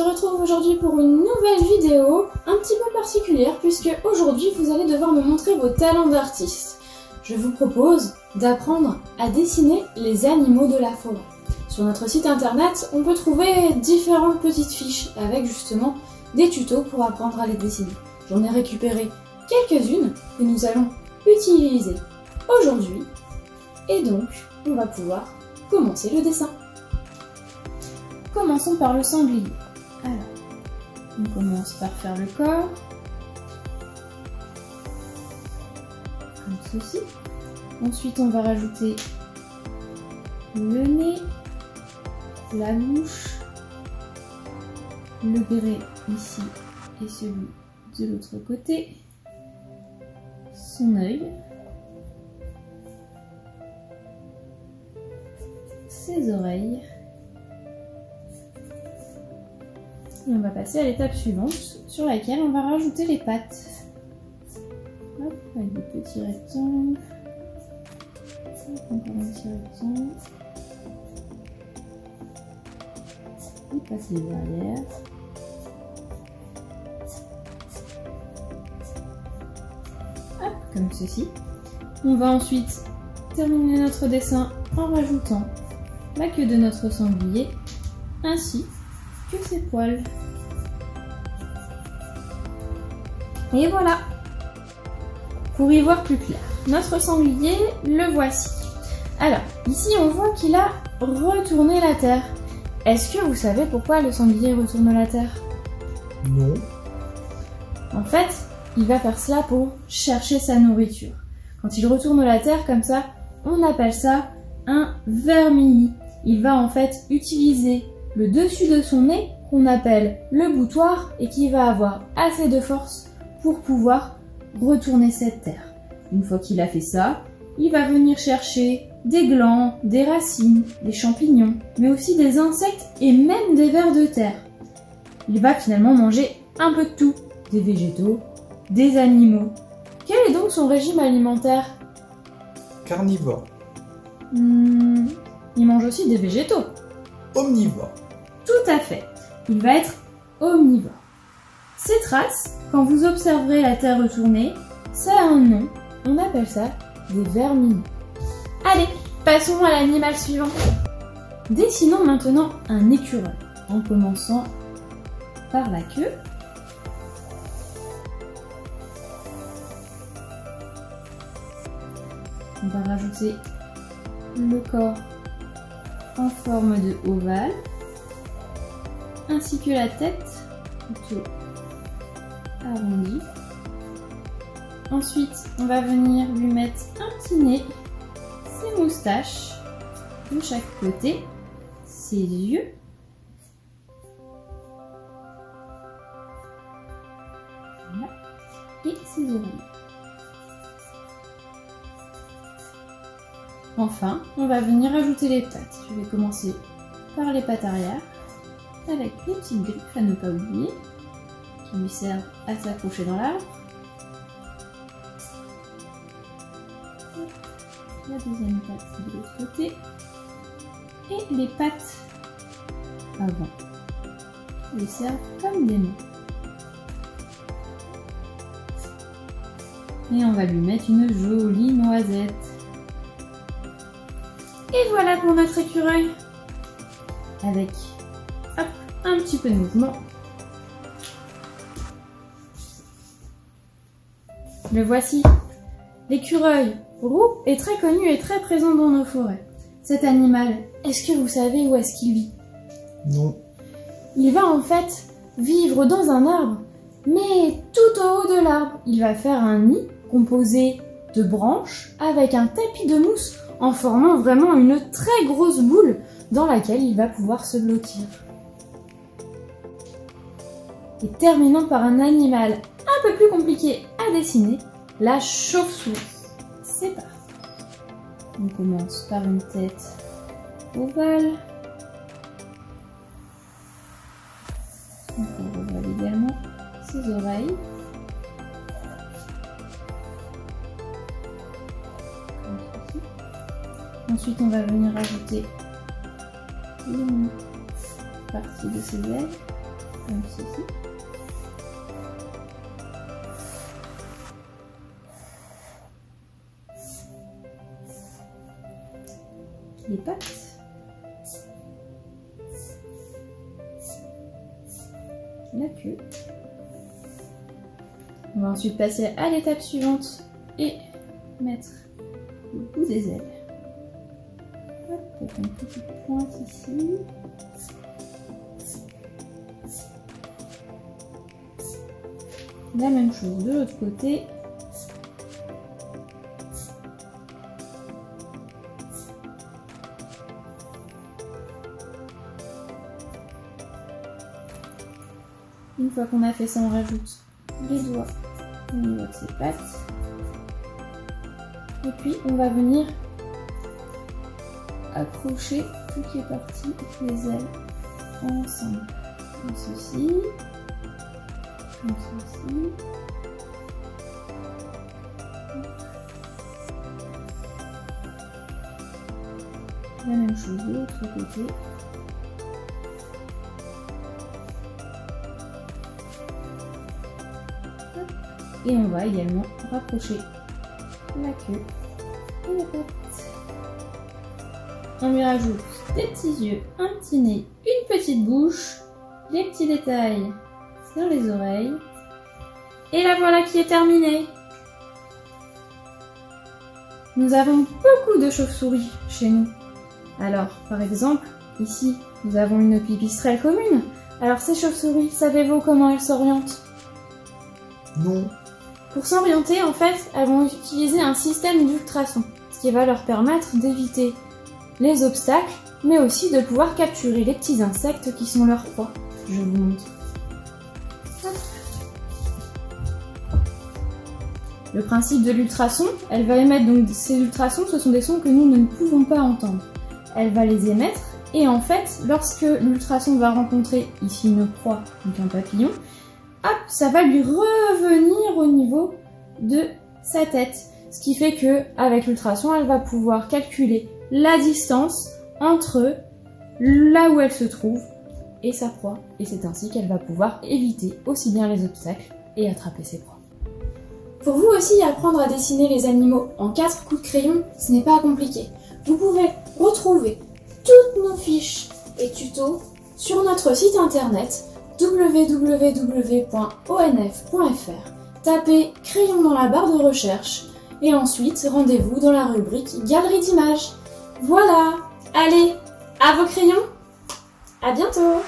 retrouve aujourd'hui pour une nouvelle vidéo un petit peu particulière puisque aujourd'hui vous allez devoir me montrer vos talents d'artiste. Je vous propose d'apprendre à dessiner les animaux de la forêt. Sur notre site internet, on peut trouver différentes petites fiches avec justement des tutos pour apprendre à les dessiner. J'en ai récupéré quelques-unes que nous allons utiliser aujourd'hui et donc on va pouvoir commencer le dessin. Commençons par le sanglier. Alors, on commence par faire le corps, comme ceci. Ensuite, on va rajouter le nez, la bouche, le béret ici et celui de l'autre côté, son œil, ses oreilles. Et on va passer à l'étape suivante, sur laquelle on va rajouter les pattes. Hop, avec des petits rectangles. Hop, encore un petit rectangle. On passe les derrière. Hop, comme ceci. On va ensuite terminer notre dessin en rajoutant la queue de notre sanglier, ainsi que ses poils. Et voilà! Pour y voir plus clair, notre sanglier, le voici. Alors, ici on voit qu'il a retourné la terre. Est-ce que vous savez pourquoi le sanglier retourne la terre? Non. En fait, il va faire cela pour chercher sa nourriture. Quand il retourne la terre comme ça, on appelle ça un vermillis. Il va en fait utiliser le dessus de son nez, qu'on appelle le boutoir, et qui va avoir assez de force pour pouvoir retourner cette terre. Une fois qu'il a fait ça, il va venir chercher des glands, des racines, des champignons, mais aussi des insectes et même des vers de terre. Il va finalement manger un peu de tout, des végétaux, des animaux. Quel est donc son régime alimentaire? Carnivore. Il mange aussi des végétaux. Omnivore. Tout à fait, il va être omnivore. Ces traces, quand vous observerez la terre retournée, ça a un nom, on appelle ça des vermillis. Allez, passons à l'animal suivant. Dessinons maintenant un écureuil, en commençant par la queue. On va rajouter le corps en forme de ovale, ainsi que la tête, plutôt arrondie. Ensuite, on va venir lui mettre un petit nez, ses moustaches de chaque côté, ses yeux, voilà, et ses oreilles. Enfin, on va venir ajouter les pattes. Je vais commencer par les pattes arrière, avec les petites griffes à ne pas oublier, qui lui servent à s'accrocher dans l'arbre. La deuxième patte de l'autre côté. Et les pattes avant, qui lui servent comme des mains. Et on va lui mettre une jolie noisette. Et voilà pour notre écureuil. Avec hop, un petit peu de mouvement. Le voici. L'écureuil roux est très connu et très présent dans nos forêts. Cet animal, est-ce que vous savez où est-ce qu'il vit? Non. Il va en fait vivre dans un arbre, mais tout au haut de l'arbre. Il va faire un nid composé de branches avec un tapis de mousse en formant vraiment une très grosse boule dans laquelle il va pouvoir se blottir. Et terminons par un animal un peu plus compliqué à dessiner, la chauve-souris. C'est parti. On commence par une tête ovale. Encore ovale également. Ses oreilles. Ensuite, on va venir ajouter une partie de ses ailes. comme ceci. Les pattes. La queue. On va ensuite passer à l'étape suivante et mettre le bout des ailes. Hop, avec une petite pointe ici. La même chose de l'autre côté. Une fois qu'on a fait ça, on rajoute les doigts au niveau de ses pattes. Et puis on va venir accrocher toutes les parties des ailes ensemble. Comme ceci. Comme ceci. La même chose de l'autre côté. Et on va également rapprocher la queue et les pattes. On lui rajoute des petits yeux, un petit nez, une petite bouche, des petits détails sur les oreilles. Et la voilà qui est terminée. Nous avons beaucoup de chauves-souris chez nous. Alors, par exemple, ici, nous avons une pipistrelle commune. Alors ces chauves-souris, savez-vous comment elles s'orientent? Non. Pour s'orienter, en fait, elles vont utiliser un système d'ultrasons, ce qui va leur permettre d'éviter les obstacles, mais aussi de pouvoir capturer les petits insectes qui sont leur proie. Je vous montre. Hop. Le principe de l'ultrason, elle va émettre donc ces ultrasons, ce sont des sons que nous ne pouvons pas entendre. Elle va les émettre, et en fait, lorsque l'ultrason va rencontrer ici une proie, donc un papillon, hop, ça va lui revenir au niveau de sa tête. Ce qui fait que, avec l'ultrason, elle va pouvoir calculer la distance entre là où elle se trouve et sa proie. Et c'est ainsi qu'elle va pouvoir éviter aussi bien les obstacles et attraper ses proies. Pour vous aussi, apprendre à dessiner les animaux en 4 coups de crayon, ce n'est pas compliqué. Vous pouvez retrouver toutes nos fiches et tutos sur notre site internet www.onf.fr. Tapez crayon dans la barre de recherche et ensuite rendez-vous dans la rubrique galerie d'images. Voilà, allez, à vos crayons, à bientôt.